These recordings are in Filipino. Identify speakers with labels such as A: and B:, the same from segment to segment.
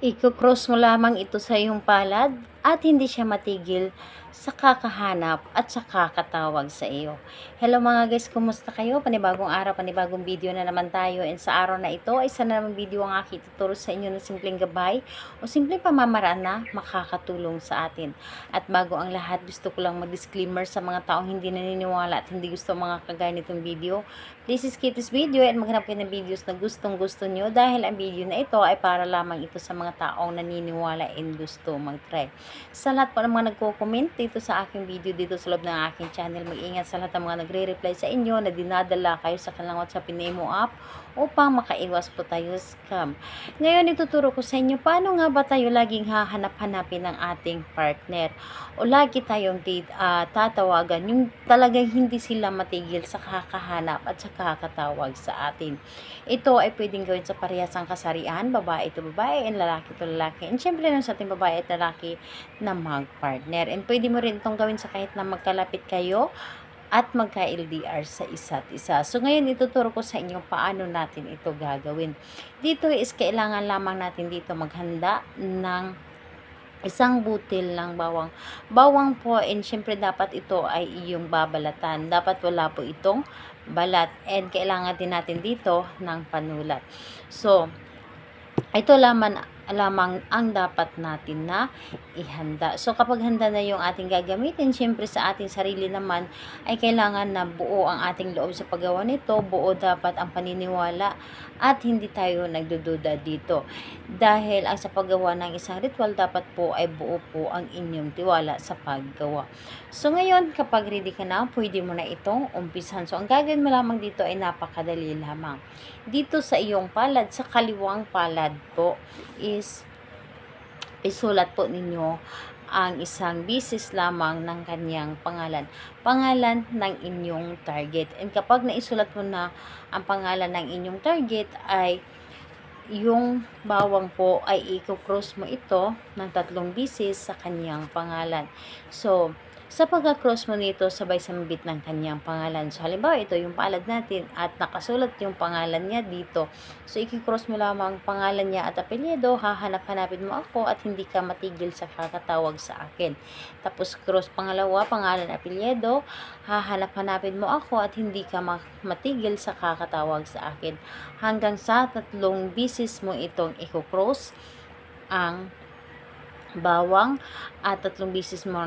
A: Iko-cross mo lamang ito sa iyong palad at hindi siya matigil sa kakahanap at sa kakatawag sa iyo. Hello mga guys, kumusta kayo? Panibagong araw, panibagong video na naman tayo. And sa araw na ito, isa na namang video ang aking tuturo sa inyo ng simpleng gabay o simpleng pamamaraan na makakatulong sa atin. At bago ang lahat, gusto ko lang mag-disclaimer sa mga taong hindi naniniwala at hindi gusto mga kagaya nitong video. Please skip this video at maghanap kayo ng videos na gustong-gusto nyo dahil ang video na ito ay para lamang ito sa mga taong naniniwala and gusto mag-try. Sa lahat po ng mga nagko-comment dito sa aking video dito sa loob ng aking channel, mag-ingat sa lahat ng mga nagre-reply sa inyo na dinadala kayo sa kanilang WhatsApp Imo app upang makaiwas po tayo scam. Ngayon ituturo ko sa inyo paano nga ba tayo laging hahanap-hanapin ng ating partner o lagi tayong tatawagan yung talagang hindi sila matigil sa kakahanap at sa kakatawag sa atin. Ito ay pwedeng gawin sa parehasang kasarian, babae ito babae and lalaki ito lalaki. And syempre lang sa ating babae at lalaki na mag-partner. And pwede mo rin itong gawin sa kahit na magkalapit kayo at magka-LDR sa isa't isa. So, ngayon ituturo ko sa inyo paano natin ito gagawin. Dito is kailangan lamang natin dito maghanda ng isang butil ng bawang. Bawang po, and syempre dapat ito ay iyong babalatan. Dapat wala po itong balat. And kailangan din natin dito ng panulat. So, ito lamang ang dapat natin na ihanda. So, kapag handa na yung ating gagamitin, syempre sa ating sarili naman ay kailangan na buo ang ating loob sa paggawa nito. Buo dapat ang paniniwala at hindi tayo nagdududa dito. Dahil ang sa paggawa ng isang ritual, dapat po ay buo po ang inyong tiwala sa paggawa. So, ngayon, kapag ready ka na, pwede mo na itong umpisan. So, ang gagawin mo lamang dito ay napakadali lamang. Dito sa iyong palad, sa kaliwang palad po, is isulat po ninyo ang isang bisis lamang ng kanyang pangalan. Pangalan ng inyong target. And kapag naisulat mo na ang pangalan ng inyong target, ay yung bawang po ay i-cross mo ito ng 3 bisis sa kanyang pangalan. So, sa pagka-cross mo nito, sabay sambit ng kanyang pangalan. So, halimbawa, ito yung palad natin at nakasulat yung pangalan niya dito. So, i-cross mo lamang pangalan niya at apelyido, hahanap-hanapin mo ako at hindi ka matigil sa kakatawag sa akin. Tapos, cross pangalawa, pangalan, apelyido, hahanap-hanapin mo ako at hindi ka matigil sa kakatawag sa akin. Hanggang sa 3 bisis mo itong i-cross ang bawang at 3 bisis mo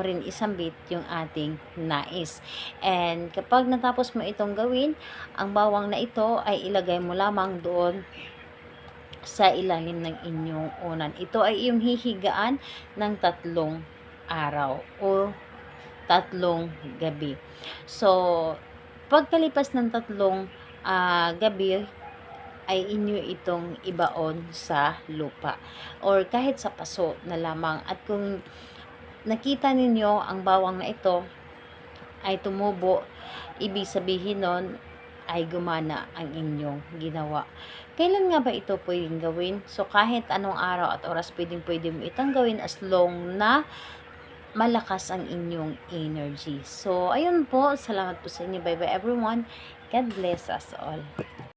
A: rin isambit yung ating nais. And kapag natapos mo itong gawin, ang bawang na ito ay ilagay mo lamang doon sa ilalim ng inyong unan. Ito ay iyong hihigaan ng 3 araw o 3 gabi. So, pagkalipas ng 3 gabi, ay inyo itong ibaon sa lupa or kahit sa paso na lamang. At kung nakita ninyo ang bawang na ito ay tumubo, ibig sabihin nun ay gumana ang inyong ginawa. Kailan nga ba ito pwedeng gawin? So, kahit anong araw at oras pwede mo itong gawin as long na malakas ang inyong energy. So, ayun po. Salamat po sa inyo. Bye-bye everyone. God bless us all.